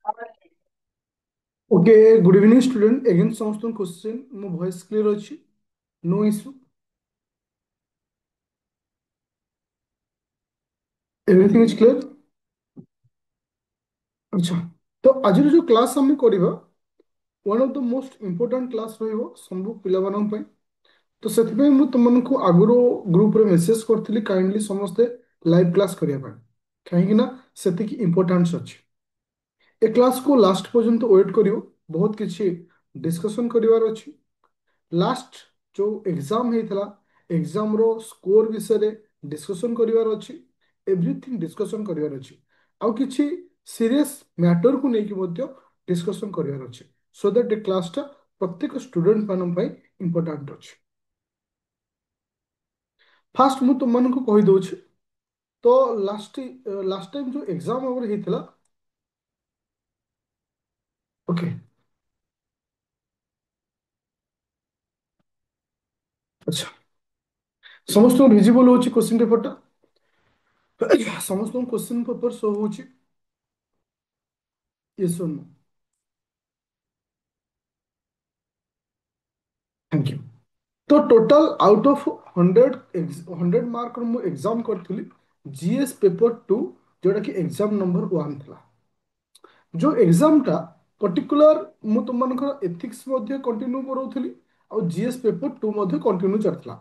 Okay. Good evening student again समस्त question मो voice clear अच्छी। No issue. Everything is clear. अच्छा। तो आज जो क्लास आम करवा one of the most important class रहिबो सब पिला मानन ପାଇଁ। तो ସେଥିପାଇଁ ମୁଁ ତୁମମାନଙ୍କୁ ଆଗରୁ ଗ୍ରୁପରେ ମେସେଜ କରିଥିଲି କାଇଣ୍ଡଲି ସମସ୍ତେ ଲାଇଭ୍ କ୍ଲାସ୍ କରିବା ପାଇଁ କାହିଁକି ନା ସେତିକି ଇମ୍ପୋର୍ଟାନ୍ସ ଅଛି। ଏ କ୍ଲାସ୍କୁ ଲାଷ୍ଟ ପର୍ଯ୍ୟନ୍ତ ୱେଟ୍ କରିବ। ବହୁତ କିଛି ଡିସ୍କସନ୍ କରିବାର ଅଛି। ଲାଷ୍ଟ जो एग्जाम ହେଇଥିଲା ଏକ୍ଜାମର ସ୍କୋର ବିଷୟରେ ଡିସ୍କସନ୍ କରିବାର ଅଛି। ଏଭ୍ରିଥିଙ୍ଗ ଡିସ୍କସନ୍ କରିବାର ଅଛି। ଆଉ କିଛି ସିରିୟସ୍ ମ୍ୟାଟରକୁ ନେଇକି ମଧ୍ୟ ଡିସ୍କସନ୍ କରିବାର ଅଛି ସୋ ଦ୍ୟାଟ୍ ଏ କ୍ଲାସଟା ପ୍ରତ୍ୟେକ ଷ୍ଟୁଡେଣ୍ଟ ମାନଙ୍କ ପାଇଁ ଇମ୍ପୋର୍ଟାଣ୍ଟ ଅଛି। ଫାଷ୍ଟ ମୁଁ ତୁମମାନଙ୍କୁ କହିଦେଉଛି। ତ ଲାଷ୍ଟ ଟାଇମ୍ ଯେଉଁ ଏକ୍ଜାମ ଆମର ହେଇଥିଲା। ଓକେ। ଆଚ୍ଛା। ସମସ୍ତଙ୍କୁ ଭିଜିବଲ ହେଉଛି କ୍ୱେଶ୍ଚିନ୍ ପେପରଟା। ସମସ୍ତଙ୍କୁ କ୍ୱେଶ୍ଚିନ୍ ପେପର ଶୋ ହେଉଛି। Yes or no. Thank you. तो टोटल आउट ऑफ 100 मार्क मु एग्जाम करथुली जीएस पेपर 2 जोटा कि एग्जाम नंबर 1 थला। जो एग्जाम टा पर्टिकुलर मु तुम मानकर एथिक्स मध्ये कंटिन्यू करौथली और जीएस पेपर 2 मध्ये कंटिन्यू चलतला।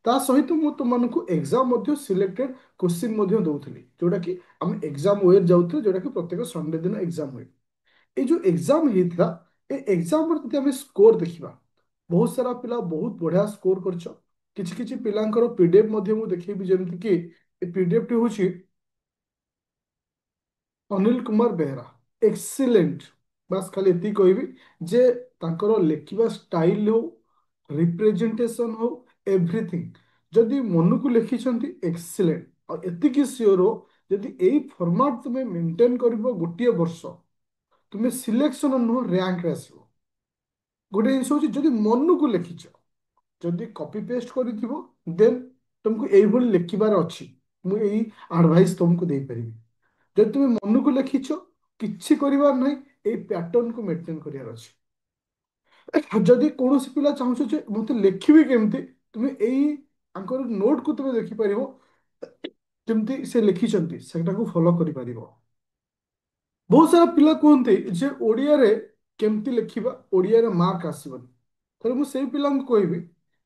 ता सहित मु तुम मानकु एग्जाम मध्ये सिलेक्टेड क्वेश्चन मध्ये दउथली जोटा कि हम एग्जाम वेयर जाउथले जोटा कि प्रत्येक संडे दिन एग्जाम हुए। ये जो एग्जाम ହେଇଥିଲା ए एग्जाम ର ଯଦି ଆମେ ସ୍कोर ଦେଖିବା ବହୁତ ସାରା ପିଲା ବହୁତ ବଢିଆ ସ୍कोर କରିଛ। କିଛି କିଛି ପିଲାଙ୍କର ପିଡିଏଫ ମଧ୍ୟ ମୁଁ ଦେଖେଇବି ଯେମିତି କି ଏ ପିଡିଏଫ ଟି ହେଉଛି ଅନିଲ କୁମାର ବେହେରା। ଏକ୍ସିଲେଣ୍ଟ। ବାସ୍ ଖାଲି ଏତିକି କହିବି ଯେ ତାଙ୍କର ଲେଖିବା ଷ୍ଟାଇଲ ହଉ ରିପ୍ରେଜେଣ୍ଟେସନ ହଉ ଏଭ୍ରିଥିଙ୍ଗ ଯଦି ମନକୁ ଲେଖିଛନ୍ତି ଏକ୍ସିଲେଣ୍ଟ। ଆଉ ଏତିକି ସିଓର ଯଦି ଏଇ ଫର୍ମାଟ ତୁମେ ମେଣ୍ଟେନ କରିବ ଗୋଟିଏ ବର୍ଷ ତୁମେ ସିଲେକ୍ସନ ନୁହଁ ର୍ୟାଙ୍କରେ ଆସିବ। ଗୋଟେ ଜିନିଷ ହଉଛି ଯଦି ମନକୁ ଲେଖିଛ ଯଦି କପି ପେଷ୍ଟ କରିଥିବ ଦେନ୍ ତୁମକୁ ଏଇଭଳି ଲେଖିବାର ଅଛି। ମୁଁ ଏଇ ଆଡଭାଇସ୍ ତୁମକୁ ଦେଇପାରିବି। ଯଦି ତୁମେ ମନକୁ ଲେଖିଛ କିଛି କରିବାର ନାହିଁ ଏଇ ପ୍ୟାଟର୍ନକୁ ମେଣ୍ଟେନ କରିବାର ଅଛି। ଯଦି କୌଣସି ପିଲା ଚାହୁଁଛ ଯେ ମୋତେ ଲେଖିବି କେମିତି ତୁମେ ଏଇ ଆଙ୍କର ନୋଟକୁ ତୁମେ ଦେଖିପାରିବ ଯେମିତି ସେ ଲେଖିଛନ୍ତି ସେଟାକୁ ଫଲୋ କରିପାରିବ। ବହୁତ ସାରା ପିଲା କୁହନ୍ତି ଯେ ଓଡ଼ିଆରେ କେମିତି ଲେଖିବା ଓଡ଼ିଆରେ ମାର୍କ ଆସିବନି। ତାହେଲେ ମୁଁ ସେଇ ପିଲାଙ୍କୁ କହିବି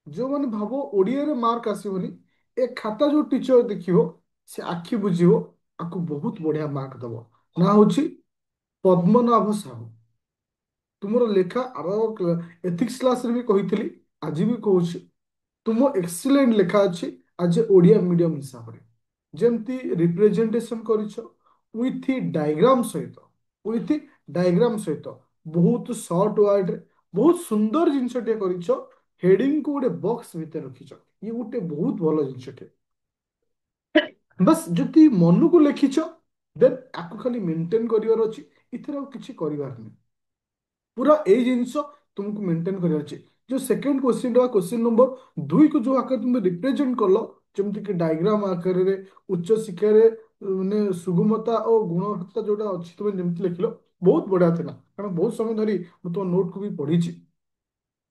ଯେଉଁମାନେ ଭାବ ଓଡ଼ିଆରେ ମାର୍କ ଆସିବନି ଏ ଖାତା ଯୋଉ ଟିଚର ଦେଖିବ ସେ ଆଖି ବୁଝିବ ଆକୁ ବହୁତ ବଢିଆ ମାର୍କ ଦବ। ନା ହଉଛି ପଦ୍ମନାଭ ସାହୁ। ତୁମର ଲେଖା ଆର ଏଥିକ୍ସ କ୍ଲାସରେ ବି କହିଥିଲି ଆଜି ବି କହୁଛି ତୁମ ଏକ୍ସିଲେଣ୍ଟ ଲେଖା ଅଛି ଆଜ ଏ ଓଡ଼ିଆ ମିଡିୟମ ହିସାବରେ। ଯେମିତି ରିପ୍ରେଜେଣ୍ଟେସନ କରିଛ ୱିଥ ଡାଇଗ୍ରାମ ସହିତ ୱିଥ ଡାଇଗ୍ରାମ ସହିତ ବହୁତ ସର୍ଟ ୱାର୍ଡରେ ବହୁତ ସୁନ୍ଦର ଜିନିଷଟିଏ କରିଛ। ହେଡିଂକୁ ଗୋଟେ ବକ୍ସ ଭିତରେ ରଖିଛ ଇଏ ଗୋଟେ ବହୁତ ଭଲ ଜିନିଷଟିଏ। ବାସ୍ ଯଦି ମନକୁ ଲେଖିଛ ଦେନ୍ ଆକୁ ଖାଲି ମେଣ୍ଟେନ କରିବାର ଅଛି। ଏଥିରେ ଆଉ କିଛି କରିବାର ନାହିଁ। ପୁରା ଏଇ ଜିନିଷ ତୁମକୁ ମେଣ୍ଟେନ କରିବାର ଅଛି। ଯୋଉ ସେକେଣ୍ଡ କ୍ୱେଶ୍ଚିନ୍ ବା କ୍ୱେଶ୍ଚିନ୍ ନମ୍ବର 2 କୁ ଯୋଉ ଆକାରରେ ତୁମେ ରିପ୍ରେଜେଣ୍ଟ କଲ ଯେମିତି କି ଡାଇଗ୍ରାମ ଆକାରରେ ଉଚ୍ଚ ଶିକ୍ଷାରେ ମାନେ ସୁଗମତା ଓ ଗୁଣବତ୍ତା ଯୋଉଟା ଅଛି ତୁମେ ଯେମିତି ଲେଖିଲ ବହୁତ ବଢିଆ ଥିଲା। କାରଣ ବହୁତ ସମୟ ଧରି ମୁଁ ତୁମ ନୋଟକୁ ବି ପଢିଛି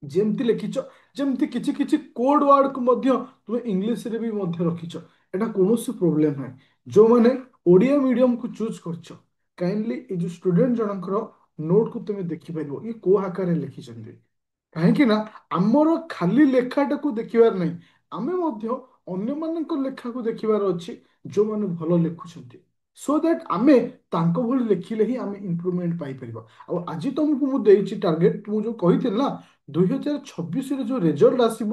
ଯେମିତି ଲେଖିଛ ଯେମିତି କିଛି କିଛି କୋଡ ୱାର୍ଡକୁ ମଧ୍ୟ ତୁମେ ଇଂଲିଶରେ ବି ମଧ୍ୟ ରଖିଛ। ଏଟା କୌଣସି ପ୍ରୋବ୍ଲେମ ନାହିଁ। ଯୋଉମାନେ ଓଡ଼ିଆ ମିଡିୟମକୁ ଚୁଜ୍ କରିଛ କାଇଣ୍ଡଲି ଏଇ ଯୋଉ ଷ୍ଟୁଡେଣ୍ଟ ଜଣଙ୍କର ନୋଟକୁ ତୁମେ ଦେଖିପାରିବ ଇଏ କୋଉ ଆକାରରେ ଲେଖିଛନ୍ତି। କାହିଁକି ନା ଆମର ଖାଲି ଲେଖାଟାକୁ ଦେଖିବାର ନାହିଁ ଆମେ ମଧ୍ୟ ଅନ୍ୟମାନଙ୍କ ଲେଖାକୁ ଦେଖିବାର ଅଛି ଯୋଉମାନେ ଭଲ ଲେଖୁଛନ୍ତି ସୋ ଦ୍ୟାଟ୍ ଆମେ ତାଙ୍କ ଭଳି ଲେଖିଲେ ହିଁ ଆମେ ଇମ୍ପ୍ରୁଭମେଣ୍ଟ ପାଇପାରିବା। ଆଉ ଆଜି ତମକୁ ମୁଁ ଦେଇଛି ଟାର୍ଗେଟ ମୁଁ ଯୋଉ କହିଥିଲି ନା 2026ରେ ଯୋଉ ରେଜଲ୍ଟ ଆସିବ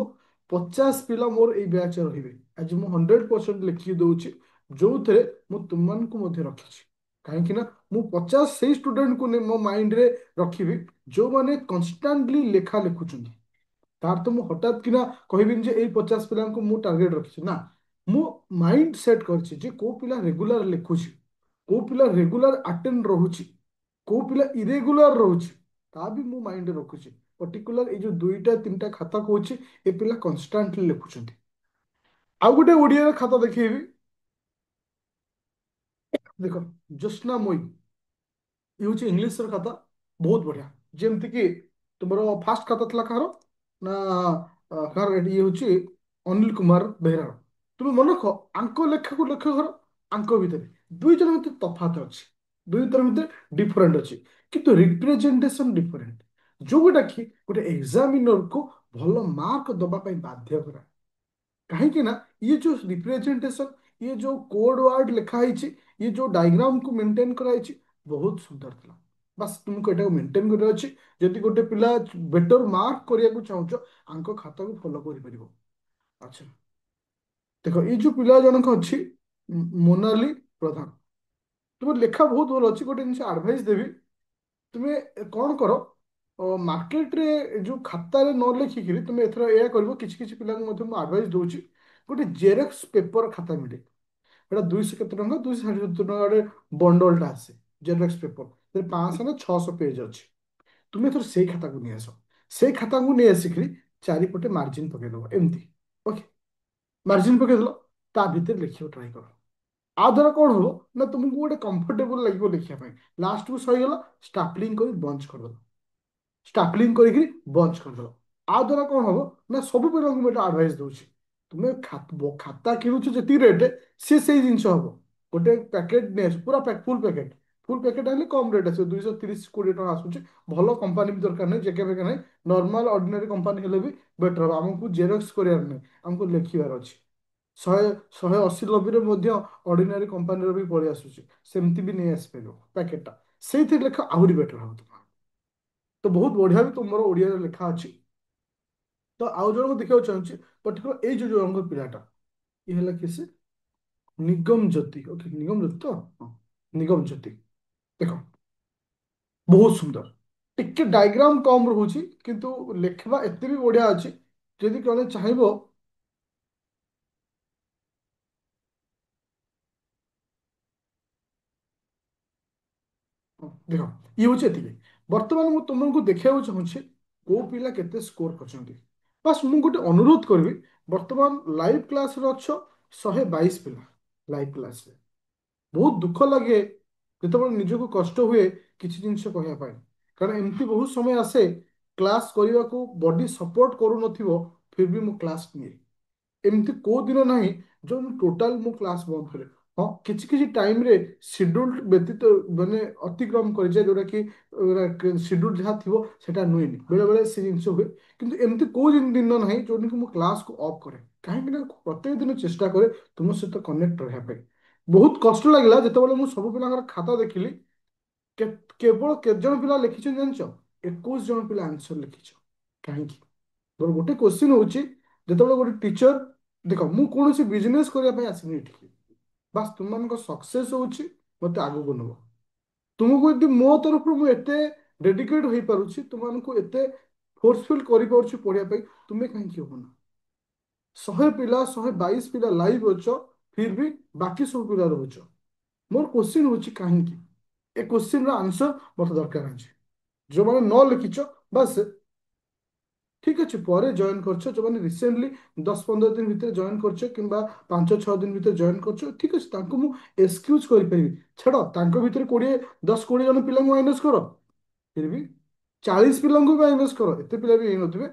50 ପିଲା ମୋର ଏଇ ବ୍ୟାଚରେ ରହିବେ। ଆଜି ମୁଁ 100% ଲେଖିକି ଦଉଛି ଯୋଉଥିରେ ମୁଁ ତୁମମାନଙ୍କୁ ମଧ୍ୟ ରଖିଛି। କାହିଁକି ନା ମୁଁ 50 ସେଇ ଷ୍ଟୁଡେଣ୍ଟକୁ ମୋ ମାଇଣ୍ଡରେ ରଖିବି ଯୋଉମାନେ କନଷ୍ଟାଣ୍ଟଲି ଲେଖା ଲେଖୁଛନ୍ତି। ତାର ତ ମୁଁ ହଠାତ୍ କିନା କହିବିନି ଯେ ଏଇ 50 ପିଲାଙ୍କୁ ମୁଁ ଟାର୍ଗେଟ ରଖିଛି ନା। ମୁଁ ମାଇଣ୍ଡ ସେଟ୍ କରିଛି ଯେ କୋଉ ପିଲା ରେଗୁଲାର ଲେଖୁଛି କୋଉ ପିଲା ରେଗୁଲାର ଆଟେଣ୍ଡ ରହୁଛି କୋଉ ପିଲା ଇରେଗୁଲାର ରହୁଛି ତା ବି ମୁଁ ମାଇଣ୍ଡରେ ରଖୁଛି। ପର୍ଟିକୁଲାର ଏଇ ଯୋଉ 2ଟା 3ଟା ଖାତା କହୁଛି ଏ ପିଲା କନଷ୍ଟାଣ୍ଟଲି ଲେଖୁଛନ୍ତି। ଆଉ ଗୋଟେ ଓଡ଼ିଆର ଖାତା ଦେଖେଇବି। ଦେଖ ଜ୍ୟୋତ୍ସ୍ନା ମୋଇ ଇଏ ହଉଛି ଇଂଲିଶର ଖାତା, ବହୁତ ବଢିଆ। ଯେମିତି କି ତୁମର ଫାଷ୍ଟ ଖାତା ଥିଲା କାହାର ନା କାହାର ଇଏ ହଉଛି ଅନିଲ କୁମାର ବେହେରାର। ତୁମେ ମନେ ରଖ ଆଙ୍କ ଲେଖାକୁ ଲେଖକ କର, ଆଙ୍କ ଭିତରେ ଦୁଇ ଜଣ ଭିତରେ ତଫାତ ଅଛି, ଦୁଇ ଜଣ ଭିତରେ ଡିଫରେଣ୍ଟ ଅଛି, କିନ୍ତୁ ରିପ୍ରେଜେଣ୍ଟେସନ ଡିଫରେଣ୍ଟ, ଯୋଉଟା କି ଗୋଟେ ଏକ୍ସାମିନରକୁ ଭଲ ମାର୍କ ଦବା ପାଇଁ ବାଧ୍ୟ କରେ। କାହିଁକି ନା ଇଏ ଯୋଉ ରିପ୍ରେଜେଣ୍ଟେସନ, ଇଏ ଯୋଉ କୋଡ ୱାର୍ଡ ଲେଖା ହେଇଛି, ଇଏ ଯୋଉ ଡାଇଗ୍ରାମକୁ ମେଣ୍ଟେନ କରାଯାଇଛି, ବହୁତ ସୁନ୍ଦର ଥିଲା। ବାସ୍ ତୁମକୁ ଏଟାକୁ ମେଣ୍ଟେନ କରିବାର ଅଛି। ଯଦି ଗୋଟେ ପିଲା ବେଟର ମାର୍କ କରିବାକୁ ଚାହୁଁଛ, ଆଙ୍କ ଖାତାକୁ ଫଲୋ କରିପାରିବ। ଆଚ୍ଛା, ଦେଖ ଏଇ ଯୋଉ ପିଲା ଜଣକ ଅଛି ମୋନାଲି ପ୍ରଧାନ, ତୁମର ଲେଖା ବହୁତ ଭଲ ଅଛି। ଗୋଟେ ଜିନିଷ ଆଡଭାଇସ ଦେବି, ତୁମେ କଣ କର, ମାର୍କେଟରେ ଯୋଉ ଖାତାରେ ନ ଲେଖିକିରି ତୁମେ ଏଥର ଏଇଆ କରିବ, କିଛି କିଛି ପିଲାଙ୍କୁ ମଧ୍ୟ ମୁଁ ଆଡଭାଇସ ଦଉଛି, ଗୋଟେ ଜେରକ୍ସ ପେପର ଖାତା ମିଳେ, ଏଟା 200 କେତେ ଟଙ୍କା, 260 ଟଙ୍କା ବଣ୍ଡଲଟା ଆସେ ଜେରକ୍ସ ପେପର, ସେଥିରେ 500 ନା 600 ପେଜ ଅଛି। ତୁମେ ଏଥର ସେଇ ଖାତାକୁ ନେଇ ଆସ, ସେଇ ଖାତାକୁ ନେଇ ଆସିକିରି ଚାରିପଟେ ମାର୍ଜିନ ପକେଇଦବ ଏମିତି। ଓକେ, ମାର୍ଜିନ ପକେଇଦେଲ, ତା ଭିତରେ ଲେଖିବାକୁ ଟ୍ରାଏ କର। ଆଉ ଦ୍ୱାରା କଣ ହବ ନା ତୁମକୁ ଗୋଟେ କମ୍ଫର୍ଟେବଲ ଲାଗିବ ଲେଖିବା ପାଇଁ। ଲାଷ୍ଟକୁ ସରିଗଲା, ଷ୍ଟାପଲିଂ କରି ବଞ୍ଚ କରିଦବ, ଷ୍ଟାପଲିଂ କରିକି ବଞ୍ଚ କରିଦବ। ଆଉ ଦ୍ୱାରା କଣ ହବ ନା ସବୁ ପିଲାଙ୍କୁ ମୁଁ ଏଟା ଆଡଭାଇସ ଦଉଛି, ତୁମେ ଖାତା କିଣୁଛ ଯେତିକି ରେଟ୍, ସିଏ ସେଇ ଜିନିଷ ହବ। ଗୋଟେ ପ୍ୟାକେଟ ନେଇ ଆସ, ପୁରା ଫୁଲ ପ୍ୟାକେଟ, ଫୁଲ ପ୍ୟାକେଟ ଆଣିଲେ କମ ରେଟ୍ ଆସିବ, 230-220 ଟଙ୍କା ଆସୁଛି। ଭଲ କମ୍ପାନୀ ବି ଦରକାର ନାହିଁ, ଜେକେ ଫେକେ ନାହିଁ, ନର୍ମାଲ ଅର୍ଡିନାରୀ କମ୍ପାନୀ ହେଲେ ବି ବେଟର ହବ। ଆମକୁ ଜେରକ୍ସ କରିବାର ନାହିଁ, ଆମକୁ ଲେଖିବାର ଅଛି। ଶହେ 180-90ରେ ମଧ୍ୟ ଅର୍ଡିନାରୀ କମ୍ପାନୀର ବି ପଳେଇ ଆସୁଛି, ସେମିତି ବି ନେଇ ଆସିପାରିବ ପ୍ୟାକେଟଟା, ସେଇଥିରେ ଲେଖା ଆହୁରି ବେଟର ହବ ତୁମର। ତ ବହୁତ ବଢିଆ ବି ତୁମର ଓଡ଼ିଆରେ ଲେଖା ଅଛି। ତ ଆଉ ଜଣଙ୍କୁ ଦେଖିବାକୁ ଚାହୁଁଛି, ପର୍ଟିକୁଲାର ଏଇ ଯୋଉ ଜଣଙ୍କ ପିଲାଟା, ଇଏ ହେଲା କିଏ ସେ, ନିଗମ ଜ୍ୟୋତି। ଓକେ, ନିଗମ ଜ୍ୟୋତି ତ, ହଁ, ନିଗମ ଜ୍ୟୋତି। ଦେଖ ବହୁତ ସୁନ୍ଦର, ଟିକେ ଡାଇଗ୍ରାମ କମ ରହୁଛି, କିନ୍ତୁ ଲେଖିବା ଏତେ ବି ବଢିଆ ଅଛି। ଯଦି ଜଣେ ଚାହିଁବ, ହଁ, ଦେଖ ଇଏ ହଉଛି ଏତିକି। ବର୍ତ୍ତମାନ ମୁଁ ତୁମକୁ ଦେଖିବାକୁ ଚାହୁଁଛି କୋଉ ପିଲା କେତେ ସ୍କୋର କରିଛନ୍ତି। ବାସ୍ ମୁଁ ଗୋଟେ ଅନୁରୋଧ କରିବି, ବର୍ତ୍ତମାନ ଲାଇଭ କ୍ଲାସରେ ଅଛ 122 ପିଲା ଲାଇଭ କ୍ଲାସରେ। ବହୁତ ଦୁଃଖ ଲାଗେ ଯେତେବେଳେ ନିଜକୁ କଷ୍ଟ ହୁଏ କିଛି ଜିନିଷ କହିବା ପାଇଁ, କାରଣ ଏମିତି ବହୁତ ସମୟ ଆସେ କ୍ଲାସ କରିବାକୁ ବଡି ସପୋର୍ଟ କରୁନଥିବ, ଫିର ବି ମୁଁ କ୍ଲାସ ନିଏ। ଏମିତି କୋଉ ଦିନ ନାହିଁ ଯୋଉ ଟୋଟାଲ ମୁଁ କ୍ଲାସ ବନ୍ଦ କରେ। ହଁ, କିଛି କିଛି ଟାଇମରେ ସିଡ୍ୟୁଲ ବ୍ୟତୀତ ମାନେ ଅତିକ୍ରମ କରିଯାଏ, ଯୋଉଟା କି ସିଡ୍ୟୁଲ ଯାହା ଥିବ ସେଟା ନୁହେଁନି, ବେଳେ ବେଳେ ସେ ଜିନିଷ ହୁଏ। କିନ୍ତୁ ଏମିତି କୋଉ ଦିନ ନାହିଁ ଯୋଉଦିନ ମୁଁ କ୍ଲାସକୁ ଅଫ୍ କରେ, କାହିଁକି ନା ପ୍ରତ୍ୟେକ ଦିନ ଚେଷ୍ଟା କରେ ତୁମ ସହିତ କନେକ୍ଟ ରହିବା ପାଇଁ। ବହୁତ କଷ୍ଟ ଲାଗିଲା ଯେତେବେଳେ ମୁଁ ସବୁ ପିଲାଙ୍କର ଖାତା ଦେଖିଲି, କେବଳ କେତେ ଜଣ ପିଲା ଲେଖିଛନ୍ତି ଜାଣିଛ, 21 ଜଣ ପିଲା ଆନ୍ସର ଲେଖିଛ। କାହିଁକି? ମୋର ଗୋଟେ କୋଶ୍ଚିନ୍ ହଉଛି, ଯେତେବେଳେ ଗୋଟେ ଟିଚର, ଦେଖ ମୁଁ କୌଣସି ବିଜନେସ କରିବା ପାଇଁ ଆସିନି ଏଠିକି, ବାସ୍ ତୁମମାନଙ୍କ ସକ୍ସେସ୍ ହଉଛି ମତେ ଆଗକୁ ନବ। ତୁମକୁ ଯଦି ମୋ ତରଫରୁ ମୁଁ ଏତେ ଡେଡିକେଟ ହେଇପାରୁଛି, ତୁମମାନଙ୍କୁ ଏତେ ଫୋର୍ସଫୁଲ କରିପାରୁଛି ପଢିବା ପାଇଁ, ତୁମେ କାହିଁକି ହବନା? 100 ପିଲା, 122 ପିଲା ଲାଇଭ୍ ଅଛ, ଫିର ବି ବାକି ସବୁ ପିଲା ରହୁଛ। ମୋର କୋଶ୍ଚିନ୍ ହଉଛି କାହିଁକି? ଏ କୋଶ୍ଚିନ୍ର ଆନ୍ସର ମତେ ଦରକାର ଅଛି। ଯୋଉମାନେ ନ ଲେଖିଛ, ବାସ୍ ଠିକ ଅଛି, ପରେ ଜଏନ୍ କରଛ, ଯୋଉମାନେ ରିସେଣ୍ଟଲି 10-15 ଦିନ ଭିତରେ ଜଏନ୍ କରଛ, କିମ୍ବା 5-6 ଦିନ ଭିତରେ ଜଏନ୍ କରଛ, ଠିକ ଅଛି, ତାଙ୍କୁ ମୁଁ ଏକ୍ସକ୍ୟୁଜ କରିପାରିବି। ଛାଡ଼, ତାଙ୍କ ଭିତରେ 10-20 ଜଣ ପିଲାଙ୍କୁ ମାଇନସ୍ କର, ଫିର ବି 40 ପିଲାଙ୍କୁ ବି ମାଇନସ୍ କର, ଏତେ ପିଲା ବି ହେଇନଥିବେ।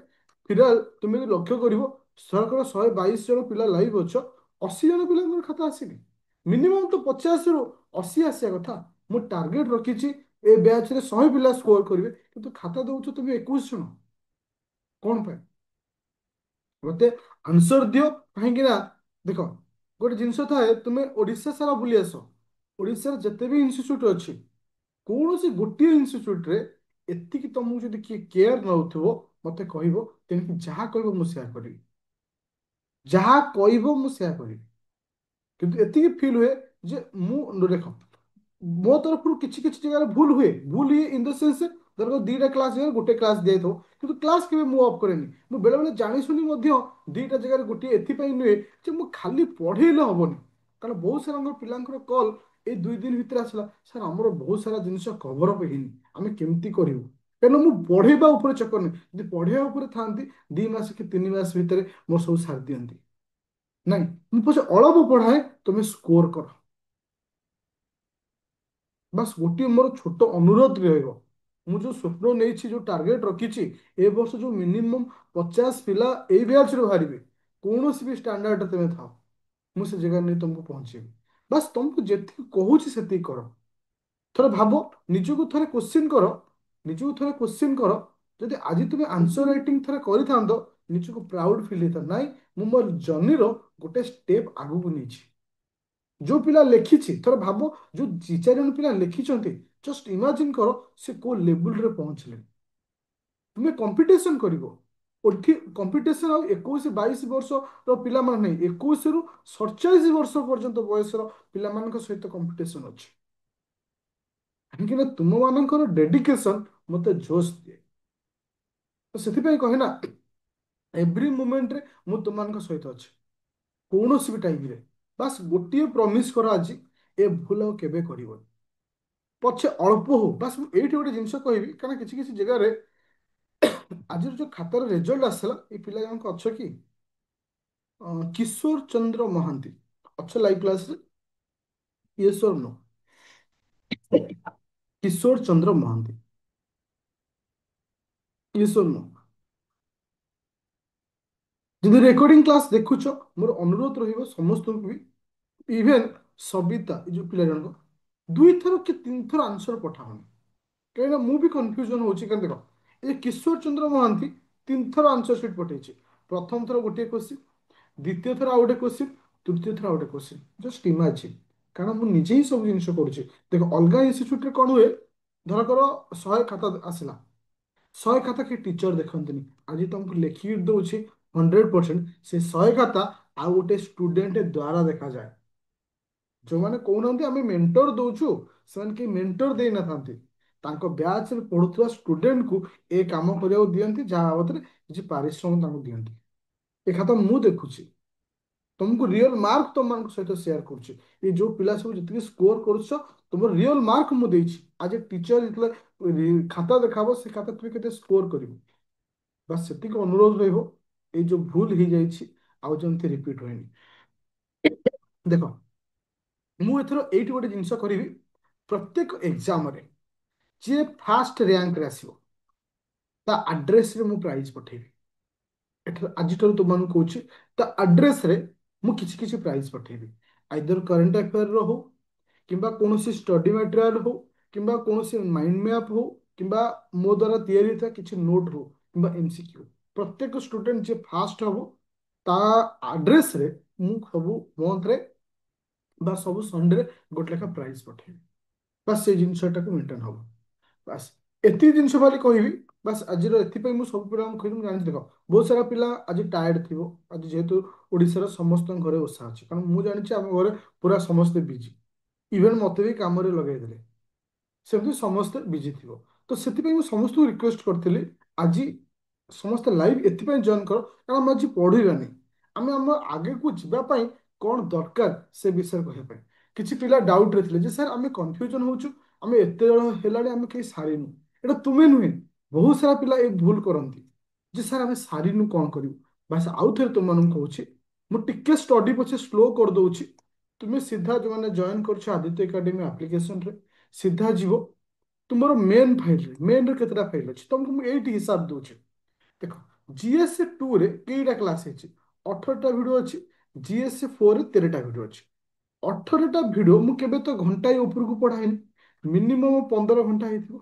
ଫିଲହାଲ ତୁମେ ଯଦି ଲକ୍ଷ୍ୟ କରିବ, ସରକାର 122 ଜଣ ପିଲା ଲାଇଭ୍ ଅଛ, 80 ଜଣ ପିଲାଙ୍କର ଖାତା ଆସିନି। ମିନିମମ୍ ତ 50ରୁ 80 ଆସିବା କଥା। ମୁଁ ଟାର୍ଗେଟ ରଖିଛି ଏ ବ୍ୟାଚରେ 100 ପିଲା ସ୍କୋର କରିବେ, କିନ୍ତୁ ଖାତା ଦଉଛ ତୁମେ 21 ଜଣ, କଣ ପାଇଁ? ମତେ ଆନ୍ସର ଦିଅ। କାହିଁକି ନା ଦେଖ, ଗୋଟେ ଜିନିଷ ଥାଏ, ତୁମେ ଓଡିଶା ସାରା ବୁଲି ଆସ, ଓଡିଶାର ଯେତେ ବି ଇନଷ୍ଟିଚ୍ୟୁଟ ଅଛି, କୌଣସି ଗୋଟିଏ ଇନଷ୍ଟିଚ୍ୟୁଟରେ ଏତିକି ତମକୁ ଯଦି କିଏ କେୟାର ନଉଥିବ, ମତେ କହିବ, ତେଣିକି ଯାହା କହିବ ମୁଁ ସେୟା କରିବି, ଯାହା କହିବ ମୁଁ ସେୟା କରିବି। କିନ୍ତୁ ଏତିକି ଫିଲ୍ ହୁଏ ଯେ ମୁଁ, ଦେଖ, ମୋ ତରଫରୁ କିଛି କିଛି ଜାଗାରେ ଭୁଲ ହୁଏ ଇନ୍ ଦ ସେନ୍ସ, ଧର ଦିଟା କ୍ଲାସ୍ ଜାଗାରେ ଗୋଟେ କ୍ଲାସ୍ ଦିଆଯାଇଥିବ, କିନ୍ତୁ କ୍ଲାସ୍ କେବେ ମୁଁ ଅଫ୍ କରେନି। ମୁଁ ବେଳେ ବେଳେ ଜାଣି ଶୁଣି ମଧ୍ୟ ଦିଟା ଜାଗାରେ ଗୋଟିଏ ଏଥିପାଇଁ ନୁହେଁ ଯେ ମୁଁ ଖାଲି ପଢେଇଲେ ହବନି, କାରଣ ବହୁତ ସାରା ପିଲାଙ୍କର କଲ୍ ଏଇ 2 ଦିନ ଭିତରେ ଆସିଲା, ସାର୍ ଆମର ବହୁତ ସାରା ଜିନିଷ କଭର ଅପ୍ ହେଇନି, ଆମେ କେମିତି କରିବୁ? କାରଣ ମୁଁ ପଢେଇବା ଉପରେ ଚକର ନାହିଁ, ଯଦି ପଢେଇବା ଉପରେ ଥାନ୍ତି 2 ମାସ କି 3 ମାସ ଭିତରେ ମୋର ସବୁ ସାରି ଦିଅନ୍ତି। ନାଇଁ, ମୁଁ ପଛେ ଅଳପ ପଢାଏ, ତମେ ସ୍କୋର କର। ବାସ୍ ଗୋଟିଏ ମୋର ଛୋଟ ଅନୁରୋଧ ରହିବ, ମୁଁ ଯୋଉ ସ୍ୱପ୍ନ ନେଇଛି, ଯୋଉ ଟାର୍ଗେଟ ରଖିଛି, ଏ ବର୍ଷ ଯୋଉ ମିନିମମ୍ 50 ପିଲା ଏଇ ବ୍ୟାଚରୁ ବାହାରିବେ, କୌଣସି ବି ଷ୍ଟାଣ୍ଡାର୍ଡ ତମେ ଥାଅ, ମୁଁ ସେ ଜାଗାରେ ନେଇ ତମକୁ ପହଞ୍ଚେଇବି। ବାସ୍ ତମକୁ ଯେତିକି କହୁଛି ସେତିକି କର। ଥରେ ଭାବ, ନିଜକୁ ଥରେ କୋଶ୍ଚିନ୍ କର, ନିଜକୁ ଥରେ କୋଶ୍ଚିନ୍ କର, ଯଦି ଆଜି ତୁମେ ଆନ୍ସର ରାଇଟିଂ ଥରେ କରିଥାନ୍ତ, ନିଜକୁ ପ୍ରାଉଡ ଫିଲ୍ ହେଇଥାନ୍ତା, ନାଇଁ ମୁଁ ମୋ ଜର୍ଣ୍ଣିର ଗୋଟେ ଷ୍ଟେପ୍ ଆଗକୁ ନେଇଛି। ଯୋଉ ପିଲା ଲେଖିଛି, ଥରେ ଭାବ, ଯୋଉ ଦି ଚାରି ଜଣ ପିଲା ଲେଖିଛନ୍ତି, ଜଷ୍ଟ ଇମାଜିନ୍ କର ସେ କୋଉ ଲେବୁଲରେ ପହଞ୍ଚିଲେ। ତୁମେ କମ୍ପିଟିସନ କରିବ, ଓଠି କମ୍ପିଟିସନ ଆଉ 21 22 ବର୍ଷର ପିଲାମାନେ ନାହିଁ, 21ରୁ 47 ବର୍ଷ ପର୍ଯ୍ୟନ୍ତ ବୟସର ପିଲାମାନଙ୍କ ସହିତ କମ୍ପିଟିସନ ଅଛି। କାହିଁକି ନା ତୁମମାନଙ୍କର ଡେଡିକେସନ ମତେ ଜୋସ୍ ଦିଏ। ତ ସେଥିପାଇଁ କହେ ନା, ଏଭ୍ରି ମୁମେଣ୍ଟରେ ମୁଁ ତୁମମାନଙ୍କ ସହିତ ଅଛି, କୌଣସି ବି ଟାଇମରେ। ବାସ୍ ଗୋଟିଏ ପ୍ରମିସ୍ କର ଆଜି, ଏ ଭୁଲ ଆଉ କେବେ କରିବନି। ପଛେ ଅଳ୍ପ ହଉ, ବାସ୍ ମୁଁ ଏଇଠି ଗୋଟେ ଜିନିଷ କହିବି, କାରଣ କିଛି କିଛି ଜାଗାରେ ଆଜିର ଯୋଉ ଖାତାର ରେଜଲ୍ଟ ଆସିଲା, ଏଇ ପିଲା ଜଣକ ଅଛ କି? କିଶୋର ଚନ୍ଦ୍ର ମହାନ୍ତି, ଅଛ ଲାଇଭ କ୍ଲାସରେ? Yes or no? Kishore Chandra Mohanty, Yes or no? ଯଦି ରେକର୍ଡିଂ କ୍ଲାସ୍ ଦେଖୁଛ, ମୋର ଅନୁରୋଧ ରହିବ ସମସ୍ତଙ୍କୁ ବି, ଇଭେନ୍ ସବିତା, ଏ ଯୋଉ ପିଲା ଜଣକ, 2 ଥର କି 3 ଥର ଆନ୍ସର ପଠାଅନି। କାହିଁକିନା ମୁଁ ବି କନଫ୍ୟୁଜନ ହଉଛି। କାରଣ ଦେଖ, ଏ କିଶୋର ଚନ୍ଦ୍ର ମହାନ୍ତି 3 ଥର ଆନ୍ସର ସିଟ୍ ପଠେଇଛି। ପ୍ରଥମ ଥର ଗୋଟିଏ କୋଶ୍ଚିନ୍, ଦ୍ୱିତୀୟ ଥର ଆଉ ଗୋଟେ କୋଶ୍ଚିନ୍, ତୃତୀୟ ଥର ଆଉ ଗୋଟେ କୋଶ୍ଚିନ୍। ଜଷ୍ଟ ଇମାଜିନ୍, କାରଣ ମୁଁ ନିଜେ ହିଁ ସବୁ ଜିନିଷ କରୁଛି। ଦେଖ, ଅଲଗା ଇନଷ୍ଟିଚ୍ୟୁଟରେ କ'ଣ ହୁଏ, ଧରକର 100 ଖାତା ଆସିଲା, 100 ଖାତା କି ଟିଚର ଦେଖନ୍ତିନି। ଆଜି ତମକୁ ଲେଖିକି ଦଉଛି 100%, ସେ 100 ଖାତା ଆଉ ଗୋଟେ ଷ୍ଟୁଡେଣ୍ଟ ଦ୍ୱାରା ଦେଖାଯାଏ। ଯୋଉମାନେ କହୁନାହାନ୍ତି ଆମେ ମେଣ୍ଟର ଦଉଛୁ, ସେମାନେ କେହି ମେଣ୍ଟର ଦେଇନଥାନ୍ତି, ତାଙ୍କ ବ୍ୟାଚରେ ପଢୁଥିବା ଷ୍ଟୁଡେଣ୍ଟକୁ ଏ କାମ କରିବାକୁ ଦିଅନ୍ତି, ଯାହା ବାବଦରେ କିଛି ପାରିଶ୍ରମ ତାଙ୍କୁ ଦିଅନ୍ତି। ଏ ଖାତା ମୁଁ ଦେଖୁଛି, ତମକୁ ରିଅଲ ମାର୍କ ତମମାନଙ୍କ ସହିତ ସେୟାର କରୁଛି। ଏ ଯୋଉ ପିଲା ସବୁ ଯେତିକି ସ୍କୋର କରୁଛ, ତୁମର ରିଅଲ ମାର୍କ ମୁଁ ଦେଇଛି। ଆଜି ଟିଚର ଯେତେବେଳେ ଖାତା ଦେଖାବ, ସେ ଖାତା ତୁମେ କେତେ ସ୍କୋର କରିବ। ବାସ୍ ସେତିକି ଅନୁରୋଧ ରହିବ, ଏଇ ଯୋଉ ଭୁଲ ହେଇଯାଇଛି ଆଉ ଯେମିତି ରିପିଟ୍ ହୁଏନି। ଦେଖ, ମୁଁ ଏଥର ଏଇଠି ଗୋଟେ ଜିନିଷ କରିବି, ପ୍ରତ୍ୟେକ ଏକ୍ଜାମରେ ଯିଏ ଫାଷ୍ଟ ର୍ୟାଙ୍କରେ ଆସିବ, ତା ଆଡ୍ରେସରେ ମୁଁ ପ୍ରାଇଜ ପଠେଇବି। ଏଥର ଆଜିଠାରୁ ତୁମମାନଙ୍କୁ କହୁଛି, ତା ଆଡ୍ରେସରେ ମୁଁ କିଛି କିଛି ପ୍ରାଇଜ ପଠେଇବି। ଆଇଦର କରେଣ୍ଟ ଆଫେୟାରର ହଉ, କିମ୍ବା କୌଣସି ଷ୍ଟଡି ମ୍ୟାଟେରିଆଲ ହଉ, କିମ୍ବା କୌଣସି ମାଇଣ୍ଡ ମ୍ୟାପ ହଉ, କିମ୍ବା ମୋ ଦ୍ୱାରା ତିଆରି ହେଇଥିବା କିଛି ନୋଟ ହଉ, କିମ୍ବା MCQ। ପ୍ରତ୍ୟେକ ଷ୍ଟୁଡେଣ୍ଟ ଯିଏ ଫାଷ୍ଟ ହବ, ତା ଆଡ୍ରେସରେ ମୁଁ ସବୁ ମନ୍ଥରେ ବା ସବୁ ସଣ୍ଡେରେ ଗୋଟେ ଲେଖା ପ୍ରାଇଜ ପଠେଇବି। ବାସ୍ ସେଇ ଜିନିଷଟାକୁ ମେଣ୍ଟେନ୍ ହବ। ବାସ୍ ଏତିକି ଜିନିଷ ଖାଲି କହିବି। ବାସ୍ ଆଜିର ଏଥିପାଇଁ ମୁଁ ସବୁ ପିଲାଙ୍କୁ କହିବି, ମୁଁ ଜାଣିଛି। ଦେଖ, ବହୁତ ସାରା ପିଲା ଆଜି ଟାୟାର୍ଡ ଥିବ, ଆଜି ଯେହେତୁ ଓଡ଼ିଶାର ସମସ୍ତଙ୍କ ଘରେ ଓଷା ଅଛି, କାରଣ ମୁଁ ଜାଣିଛି ଆମ ଘରେ ପୁରା ସମସ୍ତେ ବିଜି, ଇଭେନ୍ ମତେ ବି କାମରେ ଲଗେଇଦେଲେ, ସେମିତି ସମସ୍ତେ ବିଜି ଥିବ। ତ ସେଥିପାଇଁ ମୁଁ ସମସ୍ତଙ୍କୁ ରିକ୍ୱେଷ୍ଟ କରିଥିଲି, ଆଜି ସମସ୍ତେ ଲାଇଭ୍ ଏଥିପାଇଁ ଜଏନ୍ କର, କାରଣ ଆମେ ଆଜି ପଢିବାନି, ଆମେ ଆମ ଆଗକୁ ଯିବା ପାଇଁ କ'ଣ ଦରକାର ସେ ବିଷୟରେ କହିବା ପାଇଁ। କିଛି ପିଲା ଡାଉଟରେ ଥିଲେ ଯେ ସାର୍ ଆମେ କନଫ୍ୟୁଜନ ହଉଛୁ, ଆମେ ଏତେ ଜଣ ହେଲାଣି ଆମେ କେହି ସାରିନୁ। ଏଇଟା ତୁମେ ନୁହେଁ, ବହୁତ ସାରା ପିଲା ଏ ଭୁଲ କରନ୍ତି ଯେ ସାର୍ ଆମେ ସାରିନୁ କ'ଣ କରିବୁ। ବାସ୍ ଆଉ ଥରେ ତୁମମାନଙ୍କୁ କହୁଛି, ମୁଁ ଟିକେ ଷ୍ଟଡି ପଛେ ସ୍ଲୋ କରିଦଉଛି, ତୁମେ ସିଧା ଯୋଉମାନେ ଜଏନ୍ କରୁଛ ଆଦିତ୍ୟ ଏକାଡେମୀ ଆପ୍ଲିକେସନରେ ସିଧା ଯିବ। ତୁମର ମେନ୍ ଫାଇଲରେ, ମେନ୍ରେ କେତେଟା ଫାଇଲ ଅଛି ତମକୁ ମୁଁ ଏଇଠି ହିସାବ ଦଉଛି। ଦେଖ, GS2ରେ କେଇଟା କ୍ଲାସ୍ ହେଇଛି? 18ଟା ଭିଡ଼ିଓ ଅଛି। GS4ରେ 13ଟା ଭିଡ଼ିଓ ଅଛି। 18ଟା ଭିଡ଼ିଓ ମୁଁ କେବେ ତ ଘଣ୍ଟାଏ ଉପରକୁ ପଢ଼ାଇନି, ମିନିମମ୍ 15 ଘଣ୍ଟା ହେଇଥିବ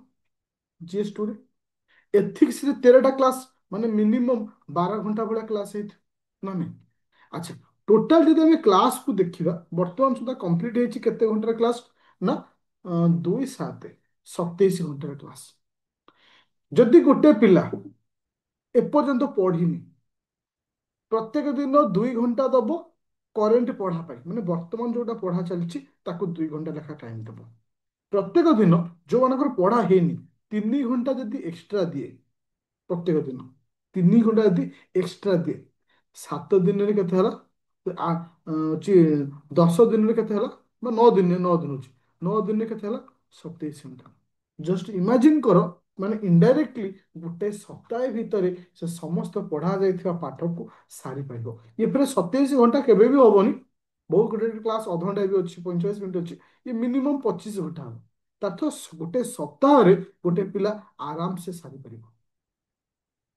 GS2ରେ। ଏଥିକ୍ସରେ 13ଟା କ୍ଲାସ୍, ମାନେ ମିନିମମ୍ 12 ଘଣ୍ଟା ଭଳିଆ କ୍ଲାସ୍ ହେଇଥିବ ନା ନାହିଁ? ଆଚ୍ଛା, ଟୋଟାଲ ଯଦି ଆମେ କ୍ଲାସକୁ ଦେଖିବା, ବର୍ତ୍ତମାନ ସୁଦ୍ଧା କମ୍ପ୍ଲିଟ୍ ହେଇଛି କେତେ ଘଣ୍ଟାର କ୍ଲାସ୍ ନା 2 7 27 ଘଣ୍ଟାର କ୍ଲାସ୍। ଯଦି ଗୋଟେ ପିଲା ଏପର୍ଯ୍ୟନ୍ତ ପଢିନି, ପ୍ରତ୍ୟେକ ଦିନ 2 ଘଣ୍ଟା ଦବ କରେଣ୍ଟ ପଢା ପାଇଁ, ମାନେ ବର୍ତ୍ତମାନ ଯୋଉଟା ପଢା ଚାଲିଛି ତାକୁ 2 ଘଣ୍ଟା ଲେଖା ଟାଇମ ଦବ। ପ୍ରତ୍ୟେକ ଦିନ ଯୋଉମାନଙ୍କର ପଢା ହେଇନି, 3 ଘଣ୍ଟା ଯଦି ଏକ୍ସଟ୍ରା ଦିଏ, ପ୍ରତ୍ୟେକ ଦିନ 3 ଘଣ୍ଟା ଯଦି ଏକ୍ସଟ୍ରା ଦିଏ, 7 ଦିନରେ କେତେ ହେଲା? ହଉଛି 10 ଦିନରେ କେତେ ହେଲା? ବା 9 ଦିନରେ, 9 ଦିନ ହଉଛି, 9 ଦିନରେ କେତେ ହେଲା? 27 ଘଣ୍ଟା। ଜଷ୍ଟ ଇମାଜିନ୍ କର, ମାନେ ଇନଡାଇରେକ୍ଟଲି ଗୋଟେ ସପ୍ତାହ ଭିତରେ ସେ ସମସ୍ତ ପଢା ଯାଇଥିବା ପାଠକୁ ସାରିପାରିବ। ଇଏ ଫେରେ 27 ଘଣ୍ଟା କେବେ ବି ହବନି। ବହୁତ ଗୋଟେ କ୍ଲାସ୍ ଅଧଘଣ୍ଟା ବି ଅଛି, 45 ମିନିଟ୍ ଅଛି, ଇଏ ମିନିମମ୍ 25 ଘଣ୍ଟା ହବ। ତାର ତ ଗୋଟେ ସପ୍ତାହରେ ଗୋଟେ ପିଲା ଆରାମ ସେ ସାରିପାରିବ।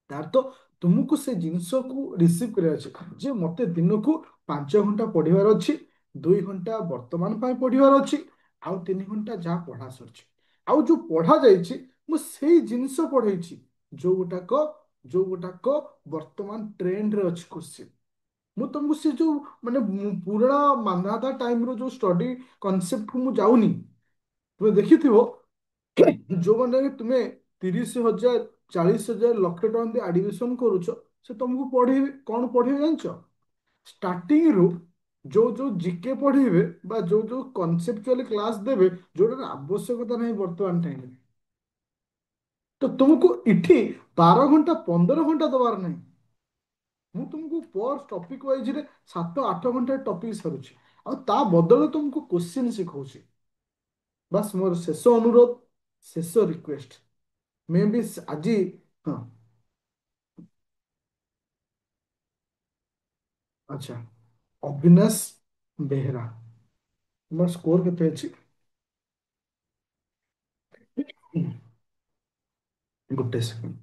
ତାର ତ ତୁମକୁ ସେ ଜିନିଷକୁ ରିସିଭ୍ କରିବାର ଅଛି ଯେ ମୋତେ ଦିନକୁ 5 ଘଣ୍ଟା ପଢିବାର ଅଛି, 2 ଘଣ୍ଟା ବର୍ତ୍ତମାନ ପାଇଁ ପଢିବାର ଅଛି, ଆଉ 3 ଘଣ୍ଟା ଯାହା ପଢା ସରିଛି, ଆଉ ଯୋଉ ପଢା ଯାଇଛି ମୁଁ ସେଇ ଜିନିଷ ପଢେଇଛି ଯୋଉ ଗୁଟାକ ବର୍ତ୍ତମାନ ଟ୍ରେଣ୍ଡରେ ଅଛି କୋଶ୍ଚିନ୍। ମୁଁ ତମକୁ ସେ ଯୋଉ ମାନେ ପୁରୁଣା ମାନ୍ଧାତା ଟାଇମର ଯୋଉ ଷ୍ଟଡି କନସେପ୍ଟକୁ ମୁଁ ଯାଉନି। ତୁମେ ଦେଖିଥିବ ଯୋଉମାନେ ତୁମେ 30,000 40,000 ଲକ୍ଷ ଟଙ୍କା ଦେଇ ଆଡମିସନ କରୁଛ, ସେ ତମକୁ ପଢେଇବେ କଣ ପଢେଇବେ ଜାଣିଛ? ଷ୍ଟାର୍ଟିଂରୁ ଯୋଉ ଯୋଉ ଜିକେ ପଢେଇବେ ବା ଯୋଉ ଯୋଉ କନସେପଚୁଆଲି କ୍ଲାସ ଦେବେ, ଯୋଉଟାର ଆବଶ୍ୟକତା ନାହିଁ ବର୍ତ୍ତମାନ ଟାଇମରେ। ତ ତୁମକୁ ଏଠି 12 ଘଣ୍ଟା 15 ଘଣ୍ଟା ଦବାର ନାହିଁ। ମୁଁ ତୁମକୁ ପର ଟପିକ ୱାଇଜରେ 7 8 ଘଣ୍ଟା ଟପିକ ସାରୁଛି, ଆଉ ତା ବଦଳରେ ତୁମକୁ କୋଶ୍ଚିନ୍ ଶିଖଉଛି। ବାସ୍ ମୋର ଶେଷ ଅନୁରୋଧ, ଶେଷ ରିକ୍ୱେଷ୍ଟ, ମେ ବି ଆଜି। ହଁ। ଆଚ୍ଛା। ଅବିନାଶ ବେହେରା, ତୁମର ସ୍କୋର କେତେ ଅଛି? ଗୋଟେ ସେକେଣ୍ଡ।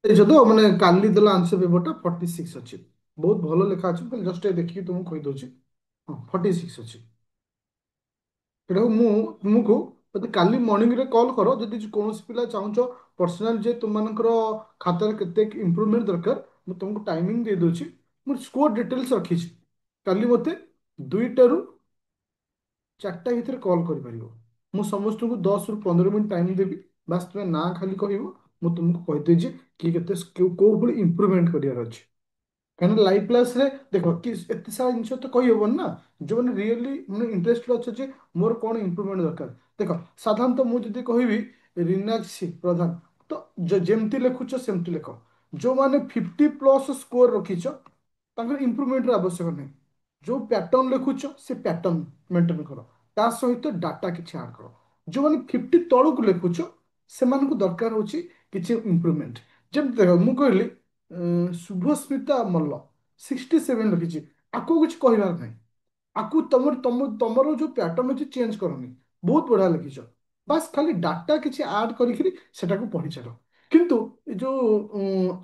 ଦେଇଛ ତ ମାନେ କାଲି ଦେଲା ଆନ୍ସର ପେପରଟା 46 ଅଛି। ବହୁତ ଭଲ ଲେଖା ଅଛି, ମୁଁ ଜଷ୍ଟ ଦେଖିକି ତୁମକୁ କହିଦଉଛି। ହଁ 46 ଅଛି। ସେଟାକୁ ମୁଁ ତୁମକୁ ଯଦି କାଲି ମର୍ଣ୍ଣିଂରେ କଲ୍ କର, ଯଦି କୌଣସି ପିଲା ଚାହୁଁଛ ପର୍ସନାଲ ଯେ ତୁମମାନଙ୍କର ଖାତାରେ କେତେ ଇମ୍ପ୍ରୁଭମେଣ୍ଟ ଦରକାର, ମୁଁ ତୁମକୁ ଟାଇମିଂ ଦେଇଦେଉଛି। ମୁଁ ସ୍କୋର ଡିଟେଲ୍ସ ରଖିଛି। କାଲି ମୋତେ 2ଟାରୁ 4ଟା ଭିତରେ କଲ୍ କରିପାରିବ। ମୁଁ ସମସ୍ତଙ୍କୁ 10 ରୁ 15 ମିନିଟ୍ ଟାଇମ୍ ଦେବି। ବାସ୍ ତୁମେ ନାଁ ଖାଲି କହିବ, ମୁଁ ତୁମକୁ କହିଦେଇଛି କି କେତେ କୋଉ ଭଳି ଇମ୍ପ୍ରୁଭମେଣ୍ଟ କରିବାର ଅଛି। କାହିଁକିନା ଲାଇଭ କ୍ଲାସରେ ଦେଖ କି ଏତେ ସାରା ଜିନିଷ ତ କହିହବନି ନା। ଯୋଉମାନେ ରିଏଲି ମାନେ ଇଣ୍ଟରେଷ୍ଟେଡ ଅଛ ଯେ ମୋର କଣ ଇମ୍ପ୍ରୁଭମେଣ୍ଟ ଦରକାର, ଦେଖ ସାଧାରଣତଃ ମୁଁ ଯଦି କହିବି ରୀନାକ୍ଷୀ ପ୍ରଧାନ, ତ ଯେମିତି ଲେଖୁଛ ସେମିତି ଲେଖ। ଯୋଉମାନେ 50+ ସ୍କୋର ରଖିଛ ତାଙ୍କର ଇମ୍ପ୍ରୁଭମେଣ୍ଟର ଆବଶ୍ୟକ ନାହିଁ। ଯୋଉ ପ୍ୟାଟର୍ନ ଲେଖୁଛ ସେ ପ୍ୟାଟର୍ନ ମେଣ୍ଟେନ କର, ତା ସହିତ ଡାଟା କିଛି ଆଡ୍ କର। ଯୋଉମାନେ 50 ତଳକୁ ଲେଖୁଛ ସେମାନଙ୍କୁ ଦରକାର ହଉଛି କିଛି ଇମ୍ପ୍ରୁଭମେଣ୍ଟ। ଯେମିତି ଦେଖ ମୁଁ କହିଲି ଶୁଭସ୍ମିତା ମଲ୍ଲ 67 ରଖିଛି, ଆକୁ କିଛି କହିବାର ନାହିଁ। ଆକୁ ତମର ଯୋଉ ପ୍ୟାଟର୍ନ ଅଛି ଚେଞ୍ଜ କରନି। ବହୁତ ବଢିଆ ଲେଖିଛ। ବାସ୍ ଖାଲି ଡାଟା କିଛି ଆଡ୍ କରିକିରି ସେଟାକୁ ପଢିଚାଲ। କିନ୍ତୁ ଏ ଯୋଉ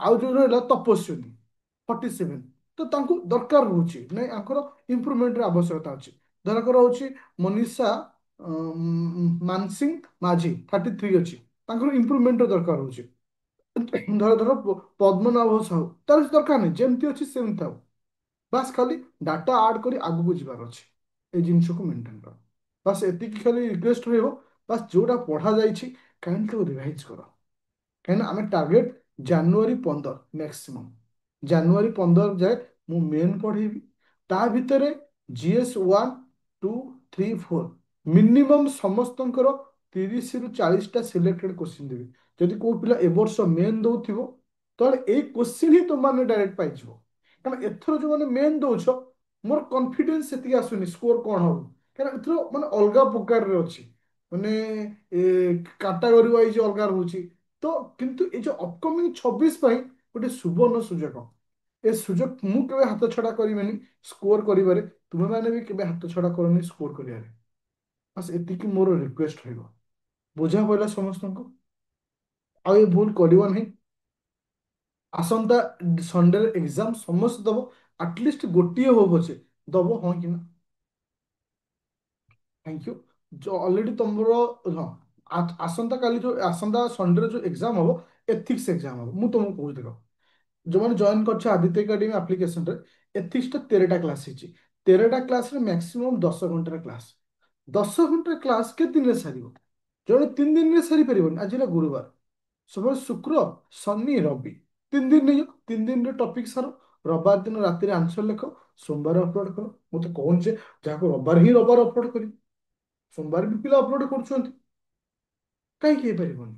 ଆଉ ଯୋଉ ରହିଲା ତପସ୍ୱିନୀ 47, ତ ତାଙ୍କୁ ଦରକାର ହଉଛି ନାଇଁ, ଆଙ୍କର ଇମ୍ପ୍ରୁଭମେଣ୍ଟର ଆବଶ୍ୟକତା ଅଛି। ଧରକର ହଉଛି ମନୀଷା ମାନସିଂ ମାଝୀ 33 ଅଛି, ତାଙ୍କର ଇମ୍ପ୍ରୁଭମେଣ୍ଟର ଦରକାର ହଉଛି। ଧର ଧର ପଦ୍ମନାଭ ସାହୁ, ତାର କିଛି ଦରକାର ନାହିଁ, ଯେମିତି ଅଛି ସେମିତି ଥାଉ। ବାସ୍ ଖାଲି ଡାଟା ଆଡ୍ କରି ଆଗକୁ ଯିବାର ଅଛି। ଏଇ ଜିନିଷକୁ ମେଣ୍ଟେନ କର। ବାସ୍ ଏତିକି ଖାଲି ରିକ୍ୱେଷ୍ଟ ରହିବ। ବାସ୍ ଯୋଉଟା ପଢା ଯାଇଛି କାହିଁକି ତାକୁ ରିଭାଇଜ କର। କାହିଁକିନା ଆମେ ଟାର୍ଗେଟ ଜାନୁଆରୀ 15 ମ୍ୟାକ୍ସିମମ୍। ଜାନୁଆରୀ 15 ଯାଏ ମୁଁ ମେନ୍ ପଢେଇବି। ତା ଭିତରେ GS 1 2 3 4 ମିନିମମ୍ ସମସ୍ତଙ୍କର 30 ରୁ 40ଟା ସିଲେକ୍ଟେଡ କୋଶ୍ଚିନ୍ ଦେବି। ଯଦି କୋଉ ପିଲା ଏ ବର୍ଷ ମେନ୍ ଦଉଥିବ, ତାହେଲେ ଏଇ କୋଶ୍ଚିନ୍ ହିଁ ତୁମମାନେ ଡାଇରେକ୍ଟ ପାଇଯିବ। କାରଣ ଏଥର ଯୋଉମାନେ ମେନ୍ ଦଉଛ, ମୋର କନଫିଡେନ୍ସ ସେତିକି ଆସୁନି ସ୍କୋର କଣ ହବ। କାରଣ ଏଥର ମାନେ ଅଲଗା ପ୍ରକାରରେ ଅଛି, ମାନେ କାଟାଗୋରୀ ୱାଇଜ ଅଲଗା ରହୁଛି। ତ କିନ୍ତୁ ଏଇ ଯୋଉ ଅପକମିଂ 26 ପାଇଁ ଗୋଟେ ସୁବର୍ଣ୍ଣ ସୁଯୋଗ। ଏ ସୁଯୋଗ ମୁଁ କେବେ ହାତ ଛଡା କରିବେନି ସ୍କୋର କରିବାରେ। ତୁମେମାନେ ବି କେବେ ହାତ ଛଡା କରନି ସ୍କୋର କରିବାରେ। ବାସ୍ ଏତିକି ମୋର ରିକ୍ୱେଷ୍ଟ ରହିବ। ବୁଝା ପଇଲା ସମସ୍ତଙ୍କୁ? ଆଉ ଏ ଭୁଲ କରିବ ନାହିଁ। ଆସନ୍ତା ସଣ୍ଡେରେ ଏକ୍ସାମ ସମସ୍ତେ ଦବ। ଆଟଲିଷ୍ଟ ଗୋଟିଏ ହଉ ପଛେ ଦବ, ହଁ କି ନା? Thank you. ଅଲରେଡି ତମର ହଁ ଆସନ୍ତା କାଲି ଯୋଉ ଆସନ୍ତା ସଣ୍ଡେରେ ଯୋଉ ଏକ୍ସାମ ହବ, ଏଥିକ୍ସ ଏକ୍ସାମ ହବ। ମୁଁ ତମକୁ କହୁଛି ଦେଖ, ଯୋଉମାନେ ଜଏନ୍ କରିଛ ଆଦିତ୍ୟ ଏକାଡେମୀ ଆପ୍ଲିକେସନରେ, ଏଥିକ୍ସଟା 13ଟା କ୍ଲାସ ହେଇଛି। 13ଟା କ୍ଲାସରେ ମ୍ୟାକ୍ସିମମ୍ 10 ଘଣ୍ଟାର କ୍ଲାସ। 10 ଘଣ୍ଟାର କ୍ଲାସ କେତେ ଦିନରେ ସାରିବ? ଜଣେ 3 ଦିନରେ ସାରିପାରିବନି। ଆଜି ହେଲା ଗୁରୁବାର, ସୋମବାର ଶୁକ୍ର ଶନି ରବି, 3 ଦିନ ନେଇଯାଅ। 3 ଦିନରେ ଟପିକ ସାର। ରବିବାର ଦିନ ରାତିରେ ଆନ୍ସର ଲେଖ, ସୋମବାର ଅପଲୋଡ କର। ମୁଁ ତ କହୁନି ଯେ ଯାହାକୁ ରବିବାର ହିଁ ରବିବାର ଅପଲୋଡ କରିବି। ସୋମବାର ବି ପିଲା ଅପଲୋଡ କରୁଛନ୍ତି, କାହିଁକି ହେଇପାରିବନି?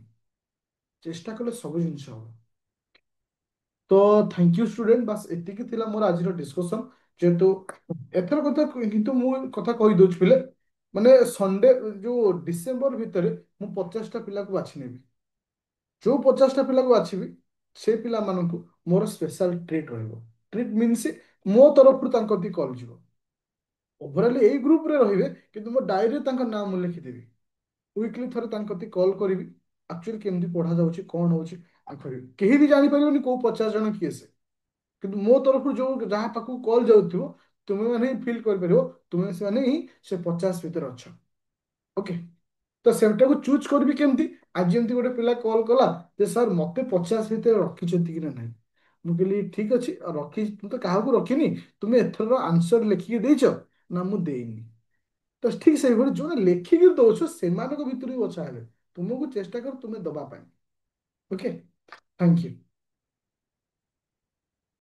ଚେଷ୍ଟା କଲେ ସବୁ ଜିନିଷ ହବ। ତ ଥ୍ୟାଙ୍କ ୟୁ ଷ୍ଟୁଡେଣ୍ଟ। ବାସ୍ ଏତିକି ଥିଲା ମୋର ଆଜିର ଡିସ୍କସନ। ଯେହେତୁ ଏଥର କଥା କିନ୍ତୁ ମୁଁ କଥା କହିଦଉଛି ପିଲେ, ମାନେ ସଣ୍ଡେ ଯୋଉ ଡିସେମ୍ବର ଭିତରେ ମୁଁ 50ଟା ପିଲାକୁ ବାଛି ନେବି। ଯୋଉ 50ଟା ପିଲାକୁ ବାଛିବି ସେ ପିଲାମାନଙ୍କୁ ମୋର ସ୍ପେଶାଲ ଟ୍ରିଟ୍ ରହିବ। ଟ୍ରିଟ୍ ମିନ୍ସ ମୋ ତରଫରୁ ତାଙ୍କ କତିକି କଲ୍ ଯିବ। ଓଭରାଲି ଏଇ ଗ୍ରୁପରେ ରହିବେ, କିନ୍ତୁ ମୋ ଡାଏରୀରେ ତାଙ୍କ ନାଁ ମୁଁ ଲେଖିଦେବି। ୱିକଲି ଥରେ ତାଙ୍କ କତିକି କଲ୍ କରିବି, ଆକ୍ଚୁଆଲି କେମିତି ପଢ଼ାଯାଉଛି କ'ଣ ହେଉଛି କରିବି। କେହି ବି ଜାଣିପାରିବେନି କୋଉ 50 ଜଣ କିଏ ସେ, କିନ୍ତୁ ମୋ ତରଫରୁ ଯୋଉ ଯାହା ପାଖକୁ କଲ୍ ଯାଉଥିବ, ତୁମେ ମାନେ ହିଁ ଫିଲ୍ କରିପାରିବ ତୁମେ ସେମାନେ ହିଁ ସେ 50 ଭିତରେ ଅଛ। ଓକେ, ତ ସେଟାକୁ ଚୁଜ୍ କରିବି କେମିତି? ଆଜି ଏମିତି ଗୋଟେ ପିଲା କଲ୍ କଲା ଯେ ସାର୍ ମତେ 50 ଭିତରେ ରଖିଛନ୍ତି କି ନା ନାହିଁ। ମୁଁ କହିଲି ଠିକ୍ ଅଛି, ଆଉ ରଖି ମୁଁ ତ କାହାକୁ ରଖିନି, ତୁମେ ଏଥର ଆନ୍ସର ଲେଖିକି ଦେଇଛ ନା? ମୁଁ ଦେଇନି। ତ ଠିକ୍ ସେଇଭଳି ଯୋଉଟା ଲେଖିକି ଦଉଛ ସେମାନଙ୍କ ଭିତରୁ ବି ବଛା ହେବେ, ତୁମକୁ ଚେଷ୍ଟା କର ତୁମେ ଦବା ପାଇଁ। Okay, thank you.